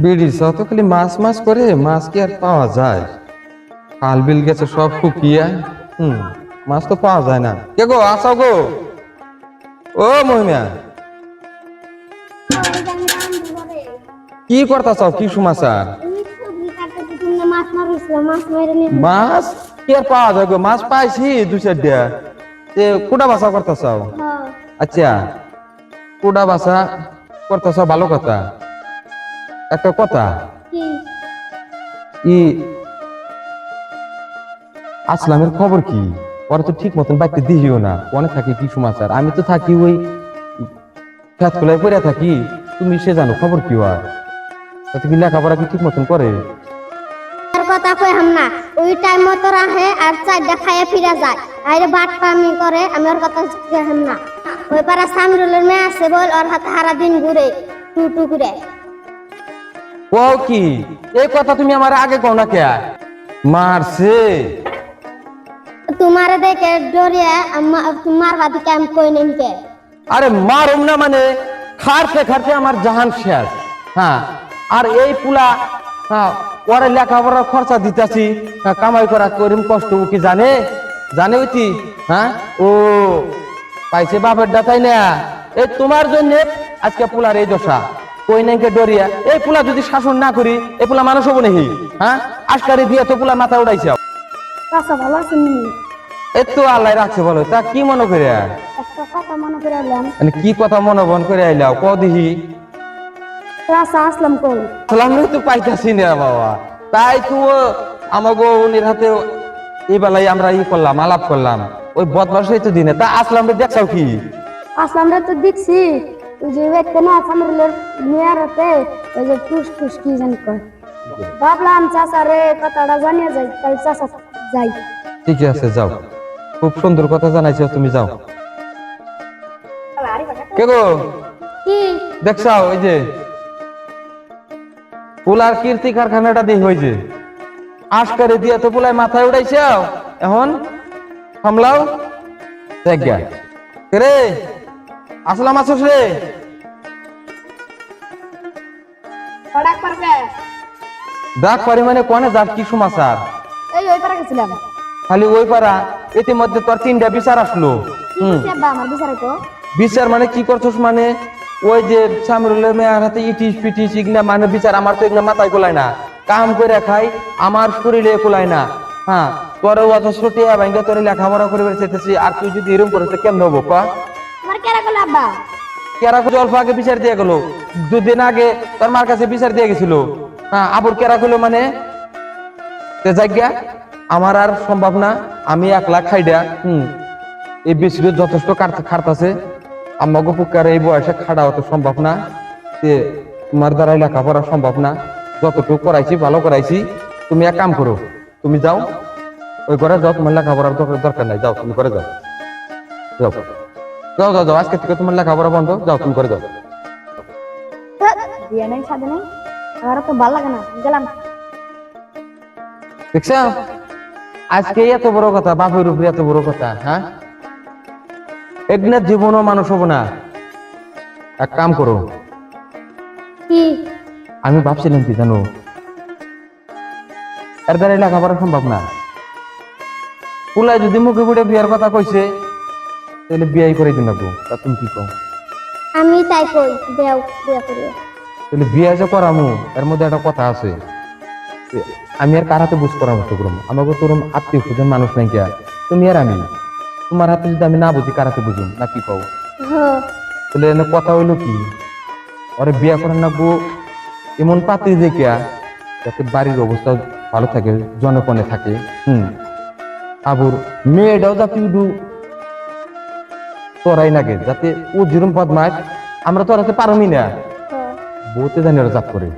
বিড়ি চাও তো খালি মাছ মাছ করে, মাছ কি আর পাওয়া যায়? খাল বিল গেছে সব শুকিয়ে। মাছ তো পাওয়া যায় না। কে গো, আসাও গো। ও মহিমা, কি করতা চাও? কি সমাচার? মাছ কি আর পাওয়া যায় গো? মাছ পাইছি দু চারটা। কুটা বাসা করতা চাও? আচ্ছা, কুটা বাসা করতা চাও, ভালো কথা। একটা কথা, ই আসলামের খবর কি? ওরা তো ঠিক মতন বাড়িতে দিও না। অনেক থাকি কি সমাচার? আমি তো থাকি ওই খেত খোলায় পড়ে থাকি। তুমি সে জানো খবর কি? আর তাতে কি লেখাপড়া কি ঠিক মতন করে? কথা কই হাম না, ওই টাইম মতো রাহে আর চারটা খাইয়া ফিরা যায়। আইরে বাট পামি করে, আমি ওর কথা হাম না। ওই পারা সামরুলের মেয়ে আছে বল, ওর হাতে হারা দিন ঘুরে টুটু করে। ও কি এই কথা তুমি আমার আগে কও না কে? মারছে তোমারে দেখে ডরিয়া তোমার বাদি কাম কই নিমকে। আরে মারুম না মানে খারতে খারতে আমার জাহান শেষ। হ্যাঁ, আর এই পুলা, হ্যাঁ, ওরে লেখাপড়ার খরচা দিতেছি, কামাই করা করিম কষ্ট কি জানে? জানে ওইটি? হ্যাঁ, ও পাইছে বাপের ডাতাই না। এই তোমার জন্য আজকে পুলার এই দশা। কই নাইকে ডরিয়া এই পুলা যদি শাসন না করি, এই পুলা মানুষ হবো নাকি? হ্যাঁ, আজকারি দিয়ে তো পুলা মাথা উড়াইছে। আচ্ছা ভালো আছেন? এই তো আল্লাহ রাখছে বলো। তা কি মনে করে? একটা কথা মনে করে আইলাম। মানে কি কথা মনে বন করে আইলাও? ক দেখি। রাসা আসলাম কই? আসলাম তো পাইতাছি না বাবা। তাই তো আমাগো উনির হাতে এই বেলায় আমরা করলাম, আলাপ করলাম। ওই বদমাশই তো দিনে তা আসলাম দেখছাও কি? আসলামরা তো দেখছি ওই যে ব্যক্তি না সামরুলের মেয়ারতে ওই যে টুস টুস কি জানি কয়। ভাবলাম চাচা রে কথাটা জানিয়ে যাই, তাই চাচা যাই। ঠিক আছে, যাও। খুব সুন্দর কথা জানাইছো তুমি, যাও। কে গো, কি দেখছাও ওই যে পোলার কীর্তি কারখানাটা দিয়ে হয়েছে। আশকারে দিয়া তো পোলায় মাথায় উঠাইছে। এখন সামলাও। দেখ গা রে, আসলাম আসস রে। ডাক পারি মানে কোনে যার কি সমাচার? এই ওই পারা গেছিলাম। খালি ওই পারা? ইতিমধ্যে তোর 3টা বিচার আসলো। আমার বিচারে তো বিচার মানে কি করছস? মানে ওই যে সামরুলের মেয়ের হাতে ইটিস পিটিস ইগনা মানে বিচার। আমার তো এগুলা মাথায় কোলায় না। কাম করে খাই, আমার শরীরে কোলায় না। হ্যাঁ, তোর অজস্র টিয়া ভাঙ্গা তোর লেখাপড়া করে বেড়েছি। আর তুই যদি এরকম করে কেমন হবো ক? আমার কেরা গেল আব্বা? কেরা অল্প আগে বিচার দিয়ে গেল, 2 দিন আগে তোর মার কাছে বিচার দিয়ে গেছিল। হ্যাঁ, আবুর কেরা গেল মানে জায়গা আমার আর সম্ভব না। আমি 1 লাখ খাইডা এই বেশি যথেষ্ট খাটতাছে। আমাকে পক্ষে এই বয়সে খাড়া অত সম্ভব না। তোমার দ্বারাই লেখাপড়া সম্ভব না। যতটুকু করাইছি ভালো করাইছি। তুমি এক কাম করো, তুমি যাও ওই ঘরে যাও। তোমার লেখাপড়ার দরকার নাই, যাও তুমি করে যাও। যাও যাও যাও যাও, আজকে থেকে তোমার লেখাপড়া বন্ধ। যাও তুমি করে যাও। বিয়ে নাই সাথে নাই, আমার তো ভালো লাগে না, গেলাম। দেখছ আজকে এত বড় কথা, বাপের উপরে এত বড় কথা। হ্যাঁ, একদিনের জীবনও মানুষ হবো না। এক কাম করো। কি? আমি ভাবছিলাম কি জানো, এর দ্বারা লেখাপড়া সম্ভব না। পুলায় যদি মুখে বুড়ে বিয়ার কথা কইছে, তাহলে বিয়াই করে দিন। তা তুমি কি কও? আমি তাই কই, দেও বিয়া করি। তাহলে বিয়া যে করামু, এর মধ্যে একটা কথা আছে। আমি আর কার হাতে বুঝ পরামর্শ করবো? আমাকে তোর আত্মীয় স্বজন মানুষ নাই কে? তুমি আর আমি। তোমার হাতে যদি আমি না বুঝি, কার হাতে বুঝুন? না কি কও? তাহলে কথা হইলো কি, ওরে বিয়া করার না এমন পাত্রী দেখিয়া যাতে বাড়ির অবস্থা ভালো থাকে, জনপণে থাকে। আবুর মেয়েটাও যাতে তোরাই নাগে, যাতে ও যেরম বদমাস আমরা তো হাতে পারমি না। বউতে জানি ওরা জাত করে,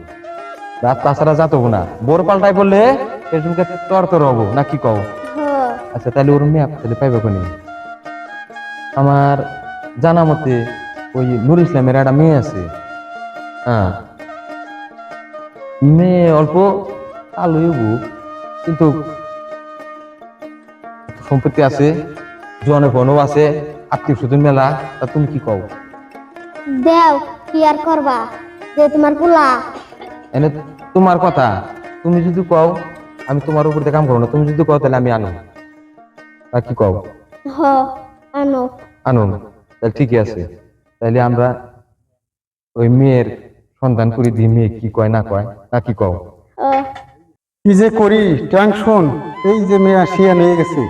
রাত তাছাড়া জাত হবো না। বোর পাল্টাই বললে এরকমকে তর হবো, না কি কও? আচ্ছা, তাহলে ওর মেয়ে তাহলে পাইবে কোনি? আমার জানা মতে ওই নুর ইসলামের একটা মেয়ে আছে। হ্যাঁ, মেয়ে অল্প আলোই কিন্তু সম্পত্তি আছে, জনগণও আছে, আত্মীয় স্বজন মেলা। তা তুমি কি কও? দেও কি আর করবা, যে তোমার পোলা এনে তোমার কথা, তুমি যদি কও আমি তোমার উপর দিয়ে কাম করবো না, তুমি যদি কও তাহলে আমি আনো, আর কি কও? হ আনো। আনুন, তাহলে ঠিকই আছে। তাহলে আমরা ওই মেয়ের সন্ধান করে দিই, মেয়ে কি কয় না কয়, না কি কও? কি যে করি টেনশন, এই যে মেয়ে আসিয়া নিয়ে গেছে,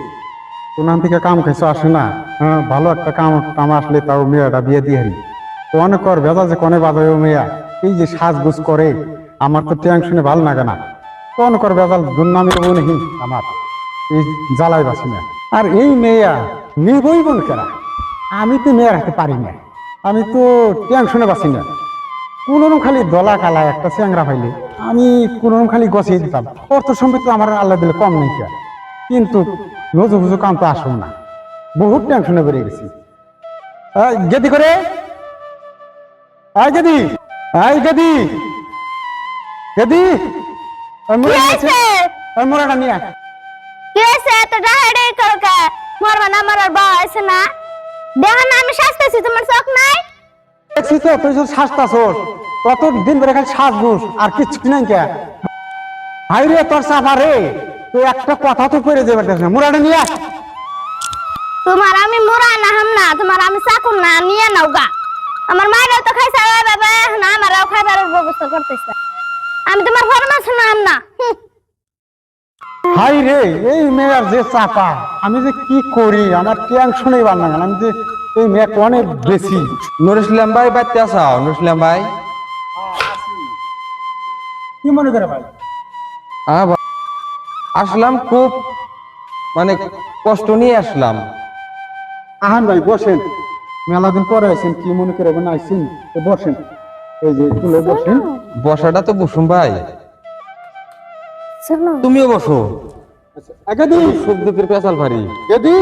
ওনার থেকে কাম খাইছো আসে না। হ্যাঁ, ভালো একটা কাম কাম আসলে তাও মেয়েটা বিয়ে দিয়ে হারি। কনে কর ভেজা যে কনে বাজায় মেয়া, এই যে সাজগুজ করে, আমার তো টেনশনে ভালো লাগে না। কন কর ভেজাল দুর্নামের বোনহি আমার, এই জ্বালাই বাসি না। আর এই মেয়া নিবই বোন কেরা, আমি তো মেয়ের হাতে পারি না, আমি তো টেনশনে বাসি না। কোনোরকম খালি দলা কালা একটা চ্যাংরা পাইলে আমি কোনোরকম খালি গছিয়ে দিতাম। অর্থ সম্পত্তি আমার আল্লাহ দিলে কম নেই কে, কিন্তু নজু হুজু কাম তো আসুন না, বহুত টেনশনে বেড়ে গেছি। গেদি করে আয় গেদি, আয় গেদি, গেদি মোরাটা নিয়ে আয়। কি হয়েছে এত ডাহাডি করকা? মরবা না মরার বয়স না, দেখা না আমি শাস্তেছি, তোমার চোখ নাই? দেখছিস তো তুই শুধু শ্বাসতাছোস, কত দিন ধরে খালি শ্বাস ঘুষ আর কিচ্ছু নাই কে। হাই রে তোর চাপা রে, তুই একটা কথা তো করে যাবে না, মোরাটা নিয়ে আয়। তোমার আমি মোরা না হাম না, তোমার আমি চাকুন না, নিয়ে নাও গা। আমার মায়ের তো খাইছে বাবা, না আমারও খাইবার ব্যবস্থা করতেছে। আমি তোমার ফরমাস না হাম না। হাই রে এই মেয়ের যে চাপা, আমি যে কি করি, আমার টেনশনই ভাল না। আমি যে এই মেয়ে অনেক বেশি। নুর ইসলাম ভাই বাড়তে আসাও? নুর ইসলাম ভাই, কি মনে করে ভাই? আসলাম খুব মানে কষ্ট নিয়ে আসলাম। আহান ভাই বসেন, মেলা দিন পরে আইছেন, কি মনে করে আইছেন, তো বসেন, এই যে তুলে বসেন। বসাটা তো বসুন ভাই, শোনো তুমিও বসো। আগে দি সুখ দুঃখের পেশাল ভারী। যদি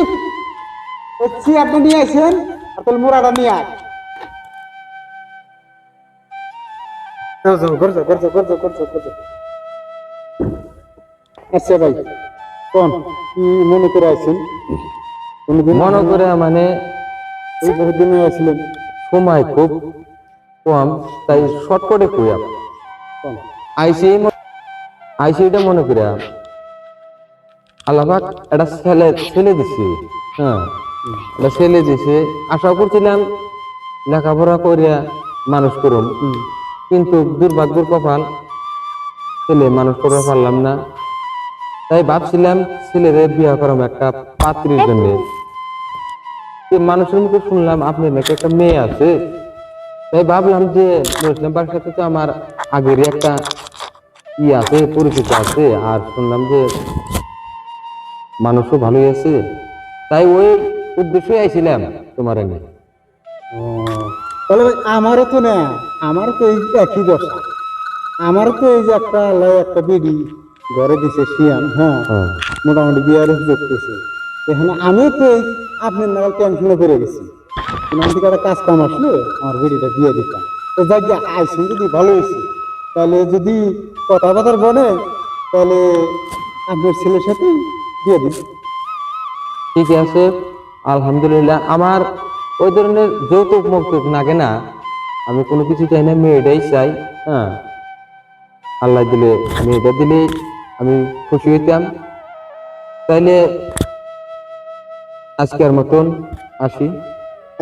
হচ্ছি আপনি নিয়ে আইছেন, আর তাহলে মোড়াটা নিয়ে আয়। যাও যাও, করছো করছো করছো করছো করছো। আচ্ছা ভাই কোন কি মনে করে আইছেন? কোনদিন মনে করে মানে এই বহুত দিন আইছিলেন? সময় খুব কম, তাই শর্টকটে কই কোন আইসি আইসি এটা মনে করে আল্লাহ একটা ছেলে ছেলে দিছে। হ্যাঁ, একটা ছেলে দিছে, আশা করছিলাম লেখাপড়া করিয়া মানুষ করুম, কিন্তু দুর্ভাগ্যের কপাল, ছেলে মানুষ করতে পারলাম না। তাই ভাবছিলাম ছেলেরে বিয়া করাম একটা পাত্রীর জন্য। মানুষের মুখে শুনলাম আপনার নাকি একটা মেয়ে আছে, তাই ভাবলাম যে মুসলিমবার সাথে তো আমার আগেরই একটা ই আছে, পরিচিত আছে, আর শুনলাম যে মানুষও ভালোই আছে, তাই ওই উদ্দেশ্যে আইছিলাম তোমার আগে। তাহলে ভাই আমারও তো না, আমারও তো এই একই দশা। আমারও তো এই যে একটা আল্লাহ একটা বেডি ঘরে দিছে শিয়ান, হ্যাঁ মোটামুটি বিয়ার করতেছে। এখানে আমিও তো এই আপনার নাগাল টেনশনে পড়ে গেছি, কোন দিকে একটা কাজ কাম আসলে আমার বেডিটা দিয়ে দিতাম। তো যাই আইসেন যদি ভালো হয়েছে, তাহলে যদি কথাবার্তার বলে তাহলে আপনার ছেলের সাথে দিয়ে দিন। ঠিক আছে, আলহামদুলিল্লাহ। আমার ওই ধরনের যৌতুক মৌতুক লাগে না, আমি কোনো কিছু চাই না, মেয়েটাই চাই। হ্যাঁ, আল্লাহ দিলে মেয়েটা দিলেই আমি খুশি হইতাম। তাইলে আজকের মতন আসি।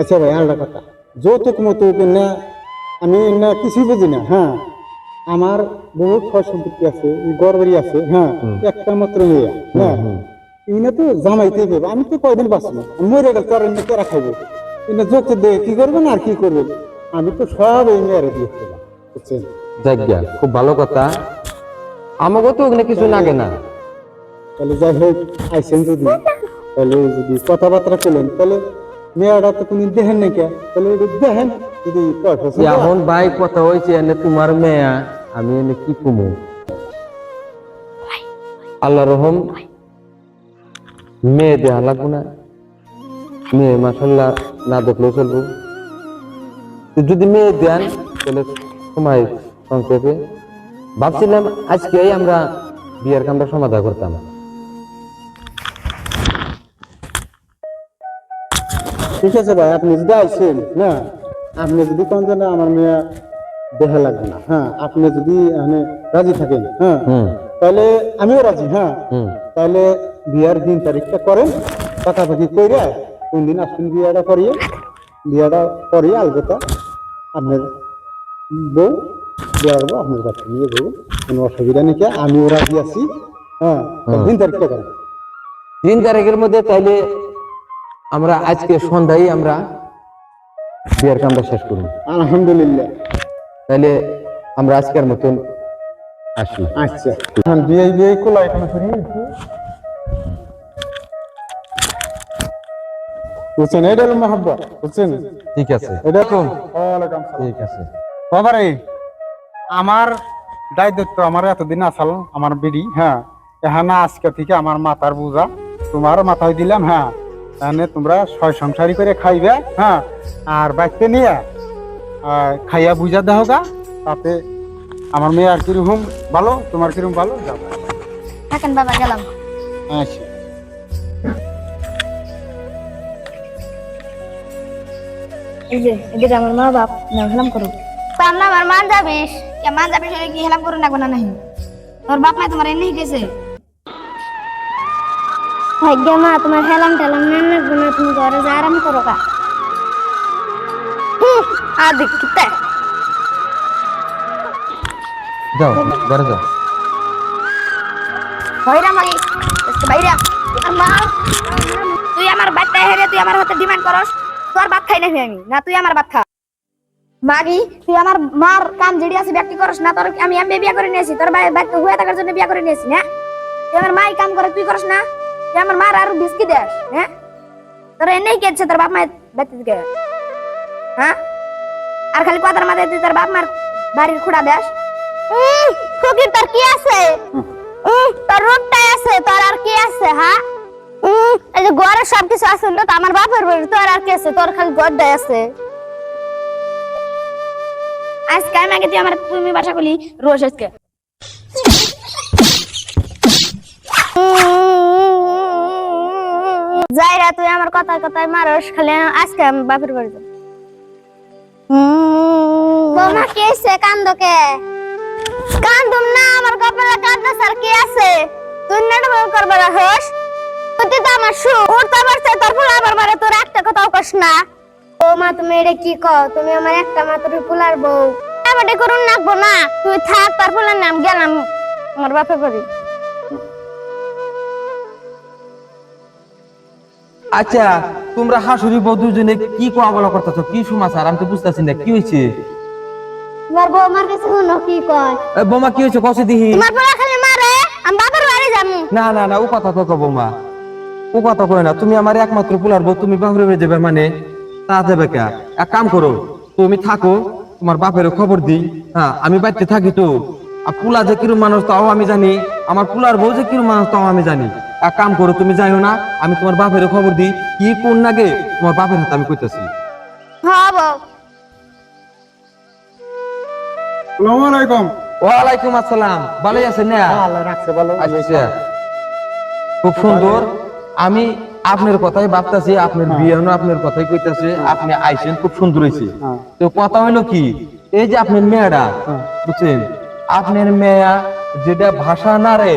আচ্ছা ভাই আলাদা কথা, যৌতুক মতুক না আমি না কিছুই বুঝি না। হ্যাঁ, আমার বহুত ফল সম্পত্তি আছে, গড়বাড়ি আছে। হ্যাঁ, একটা মাত্র মেয়ে। হ্যাঁ, ইনা তো জামাইতে দেবে, আমি তো কয়দিন বাঁচবো, মরে গেল তার এমনি কেরা খাইবো। ইনা যৌতুক দিয়ে কি করবেন আর কি করবেন, আমি তো সব এই মেয়েরে দিয়ে খেলাম, বুঝছেন? যাজ্ঞা, খুব ভালো কথা, আমাকে তো ওখানে কিছু লাগে না। তাহলে যাই হোক আইসেন যদি, তাহলে যদি কথাবার্তা করলেন, তাহলে মেয়েটা তো কোনদিন দেখেন নাকি, তাহলে একটু দেখেন যদি পয়সা এখন ভাই কথা হয়েছে এনে তোমার মেয়ে, আমি এনে কি কমু। আল্লাহ রহম, মেয়ে দেহা লাগবো না, মেয়ে মাসাল্লাহ না দেখলেও চলবো। তো যদি মেয়ে দেন তাহলে সময় সংক্ষেপে ভাবছিলাম আজকেই আমরা বিয়ের কামটা সমাধান করতাম। ঠিক আছে ভাই, আপনি যদি আইসেন না, আপনি যদি কোন জানা আমার মেয়ে দেখা লাগবে না। হ্যাঁ, আপনি যদি মানে রাজি থাকেন, হ্যাঁ, হুম তাহলে আমিও রাজি। হ্যাঁ, হুম তাহলে বিয়ার দিন তারিখটা করেন, পাকাপাকি কইরা কোন দিন আসবেন বিয়াটা করিয়ে, বিয়াটা করিয়ে আলবতা আপনার বউ বিয়া করবো, আপনার বাচ্চা নিয়ে বউ, কোনো অসুবিধা নেই। আমিও রাজি আছি। হ্যাঁ, তাহলে দিন তারিখটা করেন। 3 তারিখের মধ্যে তাইলে আমরা আজকে সন্ধ্যায় আমরা বিয়ের কামটা শেষ করব। আলহামদুলিল্লাহ। তাইলে আমরা আজকের মতন আসি। আচ্ছা, এখন বিয়ে বিয়ে কোলা এখানে করি, বুঝছেন? এটা হলো মহব্বত, বুঝছেন? ঠিক আছে, এটা কোন ওয়ালাইকুম সালাম। ঠিক আছে। বাবারে, আমার দায়িত্ব আমার এতদিন আসাল আমার বিড়ি। হ্যাঁ, এখানে আজকে থেকে আমার মাথার বোঝা তোমার মাথায় দিলাম। হ্যাঁ, তাহলে তোমরা ছয় সংসারী করে খাইবে। হ্যাঁ, আর বাচ্চা নিয়ে খাইয়া বুঝা দেহ গা, তাতে আমার মেয়ে আর কিরকম ভালো, তোমার কিরকম ভালো, যাও। থাকেন বাবা, গেলাম। আচ্ছা, এই যে এদিকে আমার মা বাপ না হেলাম করো না, আমার মান যাবিস কে? মান যাবিস হলে কি হেলাম করো না গোনা নাই? তোর বাপ মা তোমার এনে গেছে ভাগ্য মা, তোমার হেলাম টেলাম না না গোনা, তুমি ঘরে যা আরাম করো কা। আদিক কিতে যাও ঘরে যাও। বাইরা মাগি বাইরা মা, তুই আমার বাচ্চা হেরে তুই আমার হাতে ডিমান্ড করস? তোর ভাত খাই নাকি আমি? না তুই আমার ভাত খা। মাগি, তুই আমার মার কাম যেডি আছে ব্যক্তি করস না? তোর আমি এমবি বিয়া করে নিয়েছি, তোর বাচ্চা হয়ে থাকার জন্য বিয়া করে নিয়েছি না? তুই আমার মাই কাম করে তুই করস না? তুই আমার মার আর বিস্কি দেস? হ্যাঁ, তোর এনেই কেছে তোর বাপ মায়ের বাচ্চা দিকে। হ্যাঁ, আর খালি কথার মাঝে তুই তোর বাপ মার বাড়ির খুঁড়া দেস। খুকি তোর কি আছে? তোর রূপটাই আছে, তোর আর কি আছে? হ্যাঁ, এই যে ঘরে সবকিছু আছে তো আমার বাপের বাড়ি, তোর আর কি আছে? তোর খালি গড়টাই আছে। আজকে আমি আগে তুই আমার তুমি বাসা করলি রোজ আজকে যাইরা তুই আমার কথায় কথায় মারস খালি। আজকে আমি বাপের বাড়ি যাব। বৌমা কি আছে? কান্দকে কান্দুম না, আমার কপালে কান্দা স্যার কি আছে? তুই নাটক করবে না হোস? তুই তো আমার শু উঠতে পারছে, তোর ফুল আমার মারে, তোর একটা কথাও কস না। ও মা, তুমি এটা কি কও? তুমি আমার একটা মাত্র ফুলার বউ, আমাকে করুন নাকবো না? তুই থাক, তোর ফুলার নাম গেলাম আমার বাপের বাড়ি। আচ্ছা, তোমরা হাসুরি বউ দুজনে কি কোয়াবলা করতেছো? কি সমাচার আমি তো বুঝতেছি না, কি হয়েছে? তোমার বউ আমার কাছে শুনো কি কয়। বোমা কি হয়েছে কষে দিহি? তোমার পোলা খালি মারে, আমি বাপের বাড়ি যাবো। না না না, ও কথা তো বোমা, ও কথা কয় না। তুমি আমার একমাত্র পুলার বউ, তুমি বাপরে বেড়ে যাবে মানে তা যাবে কে? এক কাম করো, তুমি থাকো, তোমার বাপের খবর দিই। হ্যাঁ, আমি বাড়িতে থাকি তো। আর পুলা যে কিরম মানুষ তাও আমি জানি, আমার পুলার বউ যে কিরম মানুষ তাও আমি জানি। এক কাম করো, তুমি যাইও না, আমি তোমার বাপের খবর দিই। কি কোন নাগে তোমার বাপের হাতে আমি কইতাছি। হ্যাঁ বউ। আসসালামু আলাইকুম। ওয়ালাইকুম আসসালাম, ভালোই আছেন না? আল্লাহ রাখছে ভালো। আচ্ছা, খুব সুন্দর। আমি আপনার কথাই ভাবতাছি, আপনার বিয়ানো আপনার কথাই কইতাছে। আপনি আইছেন, খুব সুন্দর হয়েছে। তো কথা হইলো কি, এই যে আপনার মেয়েটা, বুঝছেন, আপনার মেয়া যেটা ভাষা না রে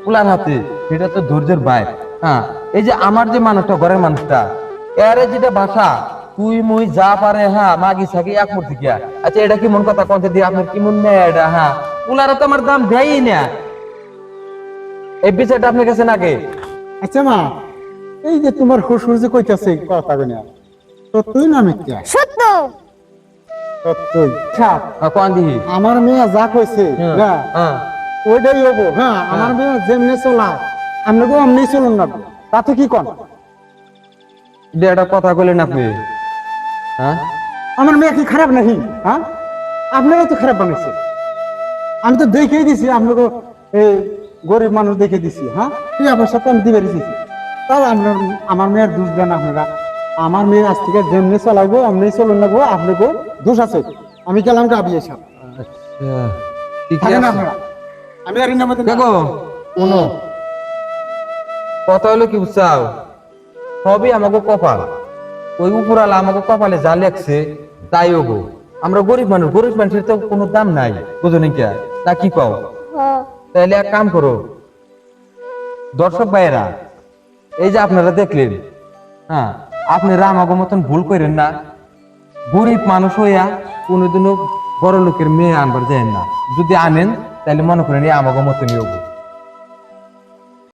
পুলার হাতে, সেটা তো ধৈর্যের বাইরে। হ্যাঁ, এই যে আমার যে মানুষটা, ঘরের মানুষটা, এর যেটা ভাষা তুই মুই যা পারে, হ্যাঁ মাগি সাগি এক মূর্তি কি। আচ্ছা, এটা কি মন কথা কনতে দিয়ে আপনার কি মন মেয়ে এটা? হ্যাঁ, পুলারা তো আমার দাম দেয়ই না। এই বিষয়টা আপনার কাছে নাকি? আচ্ছা মা, এই যে তোমার শ্বশুর যে কইতাছে কথা কইনা, সত্যই না মিথ্যা? সত্য। সত্যই। কোন দিহি? আমার মেয়ে যা কইছে না, হ্যাঁ, ওইটাই হবো। হ্যাঁ, আমার মেয়ে যেমনি চলায় আপনাকেও এমনি চলুন না, তাতে কি কন? এটা একটা কথা কইলেন আপনি। হ্যাঁ, আমার মেয়ে কি খারাপ নাকি? হ্যাঁ, আপনারাই তো খারাপ বানাইছে। আমি তো দেখেই দিছি, আপনাকে এই গরিব মানুষ দেখে দিছি। হ্যাঁ, এই অবস্থা তো আমি দিবে দিছি। তাই আপনার আমার মেয়ের দোষ দেন আপনারা। আমার মেয়ে আজ থেকে যেমনি চলাবো এমনি চলুন লাগবো, আপনাকেও দোষ আছে। আমি গেলাম গাবিয়ে সাহেব, আচ্ছা ঠিক থাকেন আছে। আপনারা। আমি আর ইনামতে দেখো শুনো, কথা হলো কি বুঝছাও, সবই আমাকে কপাল। ওই উপরালা আমাকে কপালে যা লেখছে তাই হবো। আমরা গরিব মানুষের তো কোনো দাম নাই, বুঝো নাকি? তা কি কও? তাহলে এক কাম করো, দর্শক ভাইয়েরা, এই যে আপনারা দেখলেন, হ্যাঁ, আপনারা আমাকে মতন ভুল করেন না। গরিব মানুষ হইয়া কোনোদিনও বড় লোকের মেয়ে আনবার যায় না। যদি আনেন তাহলে মনে করেন আমাকে মতনই হবো।